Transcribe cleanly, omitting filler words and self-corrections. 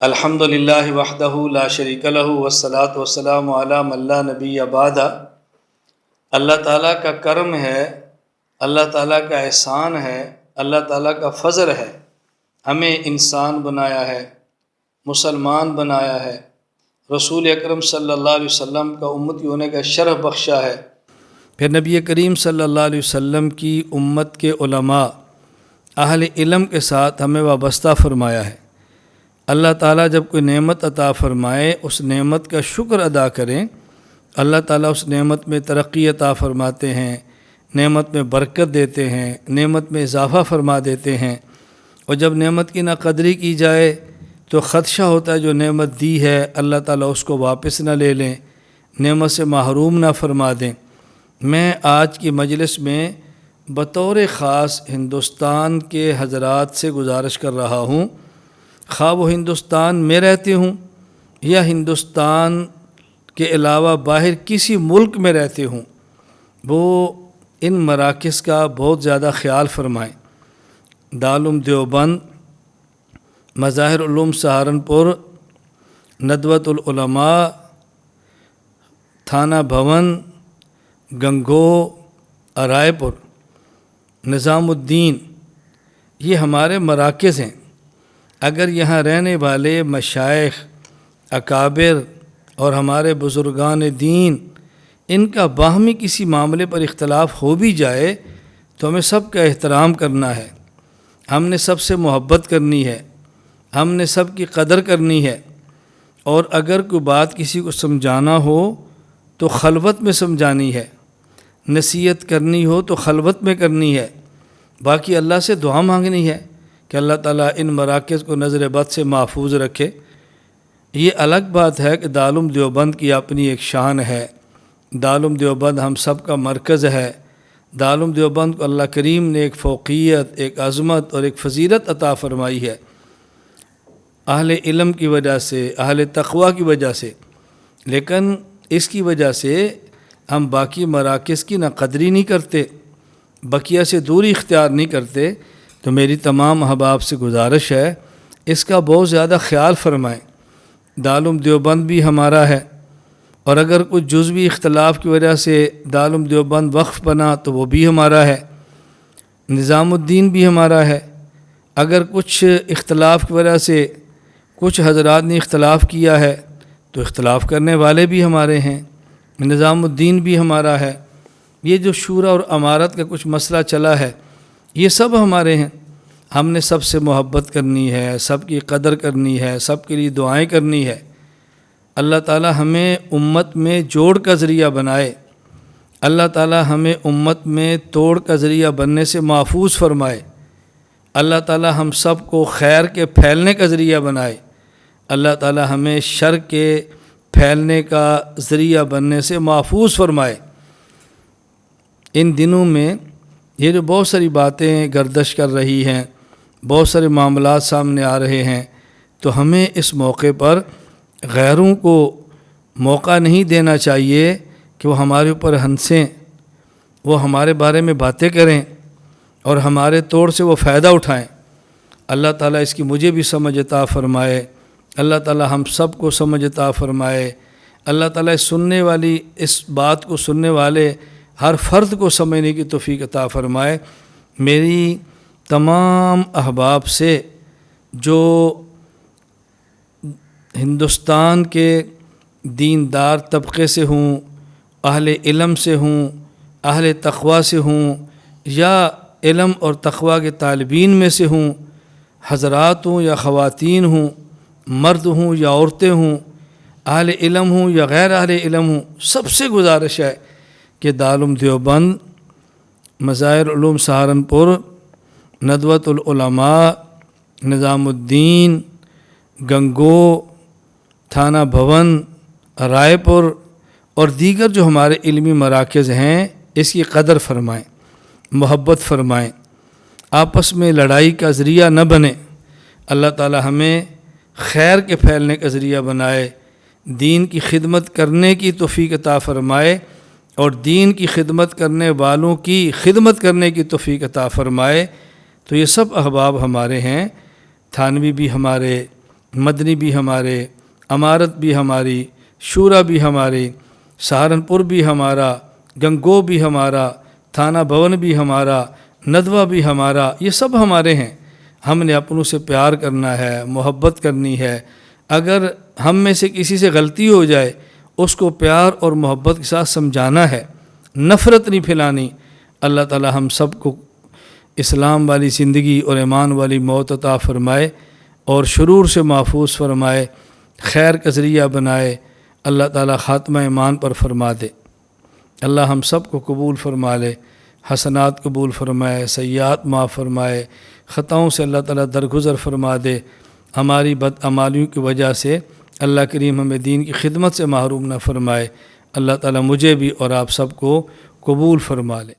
الحمد للہ وحدہ لا شریک لہ والصلاۃ والسلام علی من لا نبی بعدہ۔ اللہ تعالیٰ کا کرم ہے، اللہ تعالیٰ کا احسان ہے، اللہ تعالیٰ کا فضل ہے، ہمیں انسان بنایا ہے، مسلمان بنایا ہے، رسول اکرم صلی اللہ علیہ وسلم کا امتی ہونے کا شرف بخشا ہے، پھر نبی کریم صلی اللہ علیہ وسلم کی امت کے علماء اہل علم کے ساتھ ہمیں وابستہ فرمایا ہے۔ اللہ تعالیٰ جب کوئی نعمت عطا فرمائے اس نعمت کا شکر ادا کریں، اللہ تعالیٰ اس نعمت میں ترقی عطا فرماتے ہیں، نعمت میں برکت دیتے ہیں، نعمت میں اضافہ فرما دیتے ہیں، اور جب نعمت کی ناقدری کی جائے تو خدشہ ہوتا ہے جو نعمت دی ہے اللہ تعالیٰ اس کو واپس نہ لے لیں، نعمت سے محروم نہ فرما دیں۔ میں آج کی مجلس میں بطور خاص ہندوستان کے حضرات سے گزارش کر رہا ہوں، خواہ وہ ہندوستان میں رہتے ہوں یا ہندوستان کے علاوہ باہر کسی ملک میں رہتے ہوں، وہ ان مراکز کا بہت زیادہ خیال فرمائیں۔ دارالعلوم دیوبند، مظاہر علوم سہارنپور، ندوۃ العلماء، تھانہ بھون، گنگو، رائے پور، نظام الدین، یہ ہمارے مراکز ہیں۔ اگر یہاں رہنے والے مشائخ، اکابر اور ہمارے بزرگان دین ان کا باہمی کسی معاملے پر اختلاف ہو بھی جائے تو ہمیں سب کا احترام کرنا ہے، ہم نے سب سے محبت کرنی ہے، ہم نے سب کی قدر کرنی ہے، اور اگر کوئی بات کسی کو سمجھانا ہو تو خلوت میں سمجھانی ہے، نصیحت کرنی ہو تو خلوت میں کرنی ہے، باقی اللہ سے دعا مانگنی ہے کہ اللہ تعالیٰ ان مراکز کو نظر بد سے محفوظ رکھے۔ یہ الگ بات ہے کہ دارالعلوم دیوبند کی اپنی ایک شان ہے، دارالعلوم دیوبند ہم سب کا مرکز ہے، دارالعلوم دیوبند کو اللہ کریم نے ایک فوقیت، ایک عظمت اور ایک فضیلت عطا فرمائی ہے، اہل علم کی وجہ سے، اہل تقوی کی وجہ سے، لیکن اس کی وجہ سے ہم باقی مراکز کی نہ قدری نہیں کرتے، بقیہ سے دوری اختیار نہیں کرتے۔ تو میری تمام احباب سے گزارش ہے اس کا بہت زیادہ خیال فرمائیں۔ دارالعلوم دیوبند بھی ہمارا ہے، اور اگر کچھ جزوی اختلاف کی وجہ سے دارالعلوم دیوبند وقف بنا تو وہ بھی ہمارا ہے، نظام الدین بھی ہمارا ہے۔ اگر کچھ اختلاف کی وجہ سے کچھ حضرات نے اختلاف کیا ہے تو اختلاف کرنے والے بھی ہمارے ہیں، نظام الدین بھی ہمارا ہے۔ یہ جو شورا اور امارت کا کچھ مسئلہ چلا ہے یہ سب ہمارے ہیں، ہم نے سب سے محبت کرنی ہے، سب کی قدر کرنی ہے، سب کے لیے دعائیں کرنی ہے۔ اللہ تعالی ہمیں امت میں جوڑ کا ذریعہ بنائے، اللہ تعالی ہمیں امت میں توڑ کا ذریعہ بننے سے محفوظ فرمائے، اللہ تعالی ہم سب کو خیر کے پھیلنے کا ذریعہ بنائے، اللہ تعالی ہمیں شر کے پھیلنے کا ذریعہ بننے سے محفوظ فرمائے۔ ان دنوں میں یہ جو بہت ساری باتیں گردش کر رہی ہیں، بہت سارے معاملات سامنے آ رہے ہیں، تو ہمیں اس موقع پر غیروں کو موقع نہیں دینا چاہیے کہ وہ ہمارے اوپر ہنسیں، وہ ہمارے بارے میں باتیں کریں اور ہمارے طور سے وہ فائدہ اٹھائیں۔ اللہ تعالیٰ اس کی مجھے بھی سمجھ عطا فرمائے، اللہ تعالیٰ ہم سب کو سمجھ عطا فرمائے، اللہ تعالیٰ اس بات کو سننے والے ہر فرد کو سمجھنے کی توفیق عطا فرمائے۔ میری تمام احباب سے جو ہندوستان کے دیندار طبقے سے ہوں، اہل علم سے ہوں، اہل تقوی سے ہوں، یا علم اور تقوی کے طالبین میں سے ہوں، حضرات ہوں یا خواتین ہوں، مرد ہوں یا عورتیں ہوں، اہل علم ہوں یا غیر اہل علم ہوں، سب سے گزارش ہے کہ دارالعلوم دیوبند، مظاہر علوم سہارنپور، ندوۃ العلماء، نظام الدین، گنگو، تھانہ بھون، رائے پور اور دیگر جو ہمارے علمی مراکز ہیں اس کی قدر فرمائیں، محبت فرمائیں، آپس میں لڑائی کا ذریعہ نہ بنے۔ اللہ تعالی ہمیں خیر کے پھیلنے کا ذریعہ بنائے، دین کی خدمت کرنے کی توفیق عطا فرمائے، اور دین کی خدمت کرنے والوں کی خدمت کرنے کی توفیق عطا فرمائے۔ تو یہ سب احباب ہمارے ہیں، تھانوی بھی ہمارے، مدنی بھی ہمارے، امارت بھی ہماری، شورا بھی ہماری، سہارنپور بھی ہمارا، گنگو بھی ہمارا، تھانہ بھون بھی ہمارا، ندوہ بھی ہمارا، یہ سب ہمارے ہیں۔ ہم نے اپنوں سے پیار کرنا ہے، محبت کرنی ہے۔ اگر ہم میں سے کسی سے غلطی ہو جائے اس کو پیار اور محبت کے ساتھ سمجھانا ہے، نفرت نہیں پھیلانی۔ اللہ تعالی ہم سب کو اسلام والی زندگی اور ایمان والی موت عطا فرمائے اور شرور سے محفوظ فرمائے، خیر کا ذریعہ بنائے۔ اللہ تعالی خاتمہ ایمان پر فرما دے۔ اللہ ہم سب کو قبول فرما لے، حسنات قبول فرمائے، سیئات معاف فرمائے، خطاؤں سے اللہ تعالی درگزر فرما دے۔ ہماری بدعمالیوں کی وجہ سے اللہ کریم ہمیں دین کی خدمت سے محروم نہ فرمائے۔ اللہ تعالی مجھے بھی اور آپ سب کو قبول فرما لے۔